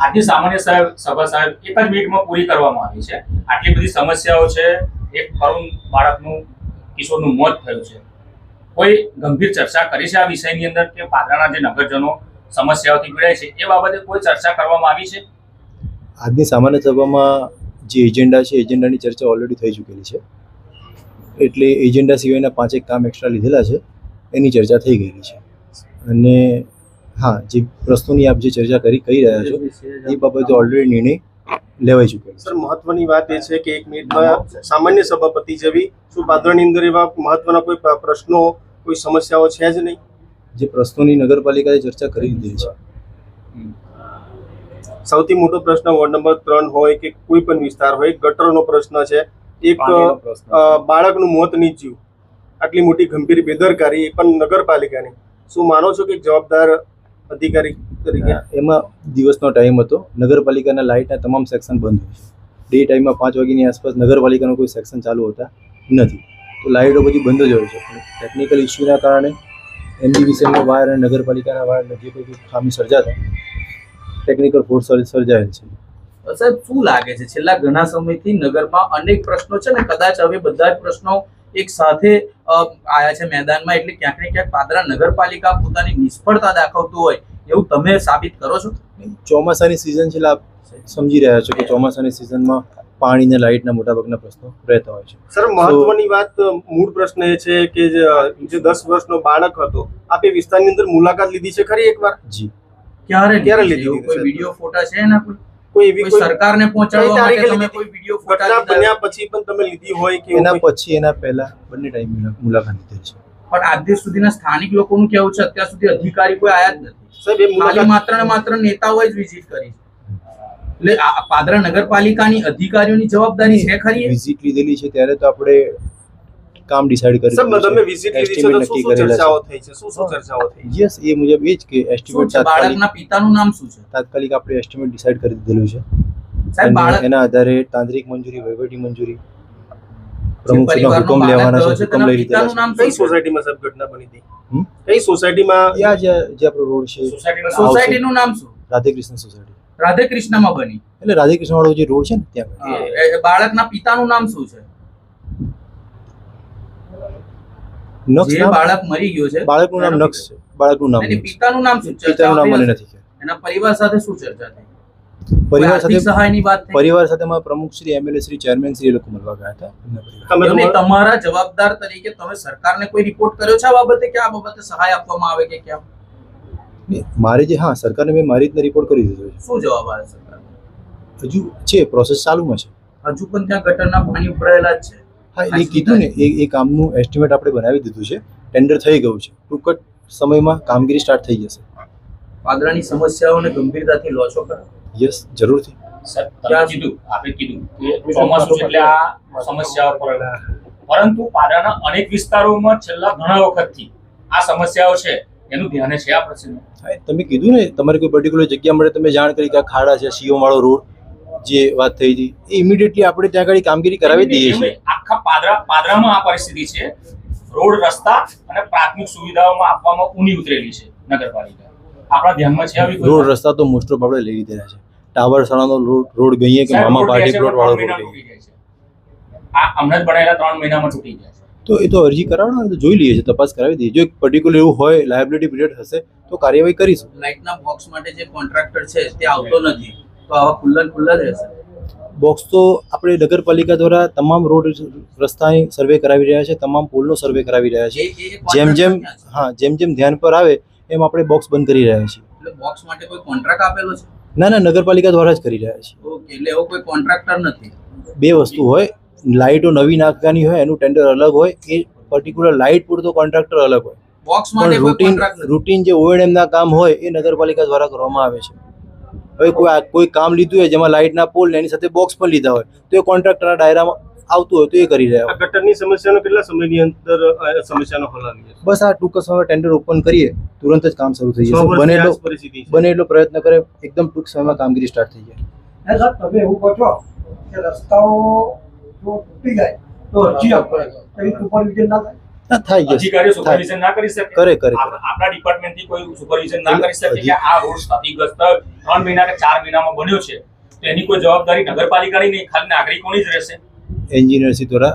આજની સામાન્ય સભા સાહેબ એક જ મિનિટમાં પૂરી કરવામાં આવી છે. આટલી બધી સમસ્યાઓ છે. એક કરુણ બાળકનું કિશોરનું મોત થયું છે. કોઈ ગંભીર ચર્ચા કરી છે આ વિષયની અંદર કે પાદરાના જે નગરજનો સમસ્યાઓથી પીડાય છે એ બાબતે કોઈ ચર્ચા કરવામાં આવી છે? આજની સામાન્ય સભામાં જે એજન્ડા છે એજન્ડાની ચર્ચા ઓલરેડી થઈ ચૂકેલી છે, એટલે એજન્ડા સિવાયના 5 કામ એક્સ્ટ્રા લીધેલા છે એની ચર્ચા થઈ ગયેલી છે. અને હા, જે પ્રશ્નોની આપ જે ચર્ચા કરી રહ્યા છો એ બાબતે ઓલરેડી નિર્ણય લેવાઈ ચૂકેલો. સર, મહત્વની વાત એ છે કે 1 મિનિટમાં સામાન્ય સભાપતિ જેવી શું પાદરાની અંદર એવા મહત્વના કોઈ પ્રશ્નો, કોઈ સમસ્યાઓ છે જ નહીં? જે પ્રશ્નોની નગરપાલિકાએ ચર્ચા કરી દીધી છે. સૌથી મોટો પ્રશ્ન વોર્ડ નંબર 3 હોય કે કોઈ પણ વિસ્તાર હોય, ગટરનો પ્રશ્ન છે, એક બાળકનું મોત નીપજ્યું, આટલી મોટી ગંભીર બેદરકારી એ પણ નગરપાલિકાની. શું માનો છો કે જવાબદાર અધિકારી તરીકે? એમાં દિવસનો ટાઈમ હતો, નગરપાલિકાના લાઇટના તમામ સેક્શન બંધ હોય છે. ડે ટાઈમમાં 5 વાગ્યાની આસપાસ નગરપાલિકાનો કોઈ સેક્શન ચાલુ હોતા નથી, તો લાઇટો બધી બંધ જ હોય છે. ટેકનિકલ ઇસ્યુના કારણે એનજીવીસીએલનો વાયર અને નગરપાલિકાના વાયર જે કોઈ ખામી સર્જાતા ટેકનિકલ ફોલ્ટ સર્જાયેલ છે. સાહેબ, શું લાગે છે છેલ્લા ઘણા સમયથી નગરમાં અનેક પ્રશ્નો છે ને કદાચ હવે બધા જ પ્રશ્નો એક સાથે આયા છે મેદાનમાં, એટલે ક્યાંક ને ક્યાંક પાદરા નગરપાલિકા પોતાની નિષ્ફળતા દાખવતું હોય એવું તમે સાબિત કરો છો? ચોમાસાની સિઝન છે, આપ સમજી રહ્યા છો કે ચોમાસાની સિઝનમાં પાણી અને લાઇટના મોટાભાગના પ્રશ્નો રહેતા હોય છે. સર, મહત્વની વાત, મૂળ પ્રશ્ન એ છે કે જે 10 વર્ષનો બાળક હતો, આપે વિસ્તારની અંદર મુલાકાત લીધી છે ખરી એકવાર? જી. ક્યારે લીધી? કોઈ વિડિયો ફોટા છે એના? કોઈ એવી સરકારને પહોંચાડવા માટે તમે કોઈ વિડિયો ફોટા ઘટના બન્યા પછી પણ તમે લીધી હોય કે એના પછી એના પહેલા બંને ટાઈમ મુલાકાત લીધી છે? પણ આજ દિવસ સુધીના સ્થાનિક લોકોનું કેવું છે અત્યાર સુધી અધિકારી કોઈ આયા જ નથી સાહેબ. એ મુલાકાત માત્ર ને માત્ર નેતાઓએ જ વિઝિટ કરી છે. એટલે પાદરા નગરપાલિકાની અધિકારીઓની જવાબદારી છે ખરી? વિઝિટ લીધેલી છે ત્યારે તો આપણે કામ ડિસાઈડ કરી સર, તમે વિઝિટ લીધી છે તો શું ચર્ચાઓ થઈ છે? શું ચર્ચાઓ થઈ? યસ, એ મુજબ એ જ કે એસ્ટિમેટ બાળકના પિતાનું નામ શું છે? તાત્કાલિક આપણે એસ્ટિમેટ ડિસાઈડ કરી દીધેલું છે. સાહેબ, બાળક એના આધારે તાંત્રિક મંજૂરી, વહીવટી મંજૂરી, પ્રમુખનો હુકમ લેવાના છે, હુકમ લઈ લીધેલા છે. કઈ સોસાયટીમાં સાહેબ ઘટના બની હતી? કઈ સોસાયટીમાં? યા જે આપણો રોડ છે, સોસાયટીનું નામ શું? રાધેકૃષ્ણ સોસાયટી. રાધેકૃષ્ણમાં બની, એટલે રાધેકૃષ્ણ વાળો જે રોડ છે ને ત્યાં. બાળકના પિતાનું નામ શું છે? નક્ષ. જે બાળક મરી ગયો છે બાળકનું નામ નક્ષ છે. બાળકનું નામ એની પિતાનું નામ શું? પિતાનું નામ મને નથી ખ્યાલ. એના પરિવાર સાથે શું ચર્ચા થઈ? પરિવાર સાથે સહાયની વાત થઈ? પરિવાર સાથે માં પ્રમુખ શ્રી, એમએલએ શ્રી, ચેરમેન શ્રી એ લોકો મળવા ગયા હતા. તમે તમારા જવાબદાર તરીકે તમે સરકારને કોઈ રિપોર્ટ કર્યો છે આ બાબતે કે આ બાબતે સહાય આપવામાં આવે કે કેમ? મારે જે, હા, સરકારને મેં મારી રીતના રિપોર્ટ કરી દીધો છે. શું જવાબ આવે સરકાર? હજુ છે, પ્રોસેસ ચાલુમાં છે. હજુ પણ ત્યાં ગટરના પાણી ઉભરાયેલા જ છે. હા, એ કીધું ને, એ કામનું એસ્ટિમેટ આપણે બનાવી દીધું છે, ટેન્ડર થઈ ગયું છે, ટૂંક જ સમયમાં કામગીરી સ્ટાર્ટ થઈ જશે. પાદરાની સમસ્યાઓને ગંભીરતાથી લો છો ખરા? યસ, જરૂરથી. સર, આપણે કીધું કે ચોમાસું એટલે આ સમસ્યાઓ પર, પરંતુ પાદરાના અનેક વિસ્તારોમાં છેલ્લા ઘણા વખતથી આ સમસ્યાઓ છે, એનું ધ્યાન છે આ પ્રશ્ન. તમે કીધું ને, તમારે કોઈ પર્ટિક્યુલર જગ્યા મળે, તમે જાણ કરી કે આ ખાડા છે, સીઓ વાળો રોડ જે વાત થઈ હતી, એ ઇમિડિયેટલી આપણે ત્યાં આગળ કામગીરી કરાવી દઈએ છીએ. આખા પાદરામાં આ પરિસ્થિતિ છે. રોડ, રસ્તા અને પ્રાથમિક સુવિધાઓમાં આપવામાં ઊની ઉતરેલી છે નગરપાલિકા. આપણા ધ્યાનમાં છે આવી રોડ રસ્તા તો મોસ્ટ ઓફ આપણે લઈ લીધેલા છે. ટાવર સણાનો રોડ ગઈએ કે મામા પાર્ટી પ્લોટ વાળો રોડ ગઈએ. આ હમણાં જ બનાવેલા 3 મહિનામાં તૂટી જાય છે. તો એ તો અરજી કરાવવાનો, તો જોઈ લઈએ છીએ, તપાસ કરાવી દઈએ. જો એક પર્ટિક્યુલર એવું હોય, લાયબિલિટી પીરિયડ હશે તો કાર્યવાહી કરીશું. લાઇટના બોક્સ માટે જે કોન્ટ્રાક્ટર છે તે આવતો નથી, તો આવા ખુલ્લા જ રહેશે. બોક્સ તો આપણે નગરપાલિકા દ્વારા તમામ રોડ રસ્તાની સર્વે કરાવી રહ્યા છે, તમામ પોલનો સર્વે કરાવી રહ્યા છે. જેમ જેમ ધ્યાન પર આવે એમ આપણે બોક્સ બંધ કરી રહ્યા છીએ. એટલે બોક્સ માટે કોઈ કોન્ટ્રાક્ટ આપેલો છે? ના, નગરપાલિકા દ્વારા જ કરી રહ્યા છીએ. ઓકે, એટલે એવો કોઈ કોન્ટ્રાક્ટર નથી. બે વસ્તુ હોય, લાઇટો નવી નાખવાની હોય એનું ટેન્ડર અલગ હોય, એ પર્ટિક્યુલર લાઇટ પૂરતો કોન્ટ્રાક્ટર અલગ હોય. બોક્સ માટે રૂટીન જે ONM ના કામ હોય એ નગરપાલિકા દ્વારા કરવામાં આવે છે. હવે કોઈ કામ લીધું હોય જેમાં લાઇટના પોલ ને એની સાથે બોક્સ પણ લીધા હોય તો એ કોન્ટ્રાક્ટરના દાયરામાં આવતું હોય તો એ કરી રહ્યા. ગટરની સમસ્યાનો કેટલા સમયની અંદર સમસ્યાનો હલ આવી જશે? બસ આ ટૂંક સમયમાં ટેન્ડર ઓપન કરીએ તુરંત જ કામ શરૂ થઈ જશે. બને એટલો પ્રયત્ન કરે, એકદમ ટૂંક સમયમાં કામગીરી સ્ટાર્ટ થઈ જાય. સર, તમે એવું કહો છો કે રસ્તાઓ જો તૂટી જાય તો અરજી આપવાની સુપરવિઝન ના થાય? ના થાય yes, અધિકારીઓ થાય. સુપરવિઝન ના કરી શકે? કરે કરે આપણા ડિપાર્ટમેન્ટ થી કોઈ સુપરવિઝન ના કરી શકે હજી- કે આ રોડ ક્ષતિગ્રસ્ત 3 મહિના કે 4 મહિનામાં બન્યો છે, તો એની કોઈ જવાબદારી નગરપાલિકાની નહીં, ખાલી નાગરિકોની જ રહેશે. એન્જિનિયરશ્રી દ્વારા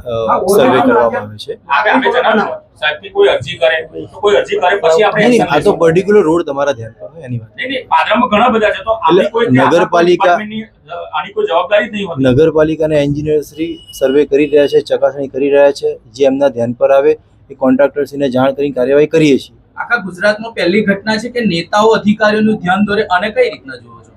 સર્વે કરવામાં આવે છે. આપણે જણાવ્યું સાહેબ કે કોઈ અરજી કરે તો કોઈ અરજી કરે પછી આપણે નહીં, action આ તો લઈશું. પર્ટિક્યુલર રોડ તમારા ધ્યાન પર હોય એની વાત. નહીં, પાદરામાં ઘણા બધા છે, તો આપણી કોઈ ત્યાં નગરપાલિકા- ડિપાર્ટમેન્ટની, આની કોઈ જવાબદારી જ નહીં હોતી. નગરપાલિકાના એન્જિનિયરશ્રી સર્વે કરી રહ્યા છે, ચકાસણી કરી રહ્યા છે. જે એમના ધ્યાન પર આવે એ કોન્ટ્રાક્ટરશ્રીને જાણ કરીને કાર્યવાહી કરીએ છીએ. આખા ગુજરાતમાં પહેલી ઘટના છે કે નેતાઓ અધિકારીઓનું ધ્યાન દોરે, અને કઈ રીતના જોવો છો?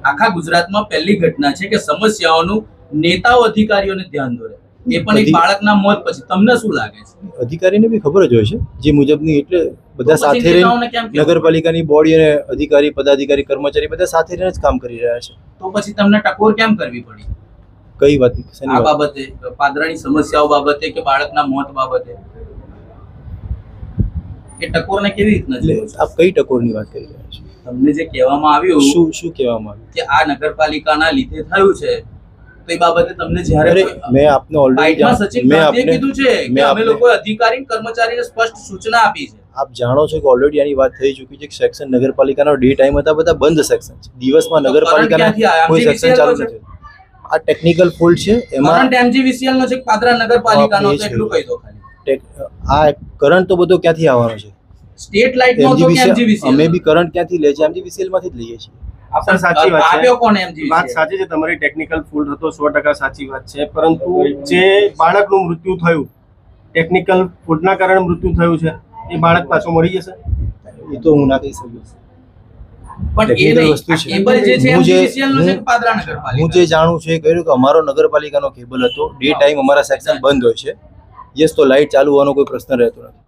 આખા ગુજરાતમાં પહેલી ઘટના છે કે સમસ્યાઓનું નેતાઓ અધિકારીઓને ધ્યાન દોરે, એ પણ એક બાળકના મોત પછી. તમને શું લાગે છે? અધિકારીને બી ખબર જ હોય છે જે મુજબની, એટલે બધા તો પછી સાથે રહીને નેતાઓને કેમ કહેવું? નગરપાલિકાની બોડી અને અધિકારી, પદાધિકારી, કર્મચારી બધા સાથે રહીને જ કામ કરી રહ્યા છે. તો પછી તમને ટકોર કેમ કરવી પડી કઈ વાત, શેની આ વાત? બાબતે, પાદરાની સમસ્યાઓ બાબતે કે બાળકના મોત બાબતે? એ ટકોરને કેવી રીતના એટલે જોવો છો? આપ કઈ ટકોરની વાત કરી રહ્યા છો? તમને જે કહેવામાં આવ્યું શું શું કહેવામાં આવ્યું? કે આ નગરપાલિકાના લીધે થયું છે, તો એ બાબતે તમને જ્યારે અરે કોઈ- મેં આપને ઓલરેડી બાઇટમાં સચિન ગાંધીએ કીધું છે કે અમે લોકો અધિકારી કર્મચારીને સ્પષ્ટ સૂચના આપી છે. આપ જાણો છો કે ઓલરેડી આની વાત થઈ ચૂકી છે કે સેક્શન નગરપાલિકાનો ડે ટાઈમ હતા બધા બંધ સેક્શન છે. દિવસમાં તો નગરપાલિકાના current ક્યાંથી આયા? કોઈ સેક્શન MGVCL ચાલુ નો છે? નથી. આ ટેકનિકલ ફોલ્ટ છે. એમાં કરંટ MGVCL નો છે કે પાદરા નગરપાલિકાનો? હા, તો એટલું કહી દો ખાલી. આ કરંટ તો બધો ક્યાંથી આવવાનો છે? સ્ટેટ લાઇટ નો તો કે MGVCL? અમે બી કરંટ ક્યાંથી લે છે? MGVCL માંથી જ લઈએ છીએ. સર, સાચી વાત છે. આપ્યો કોને વાત MGVCL? સાચી છે, તમારી ટેકનિકલ ફોલ્ટ હતો, 100% સાચી વાત છે. પરંતુ જે બાળકનું મૃત્યુ થયું, ટેકનિકલ ફોલ્ટના કારણે મૃત્યુ થયું છે, એ બાળક પાછો મળી જશે? એ તો હું ના કહી શકું. પણ એ technical નહીં, વસ્તુ આ છે. કેબલ જે છે હું જે- MGVCL નો છે કે પાદરા હું નગરપાલિકા? જે જાણું છું એ કહ્યું કે અમારો નગરપાલિકાનો કેબલ હતો. ડે ટાઈમ અમારા સેક્શન બંધ હોય છે. યસ, તો લાઇટ ચાલુ હોવાનો કોઈ પ્રશ્ન રહેતો નથી.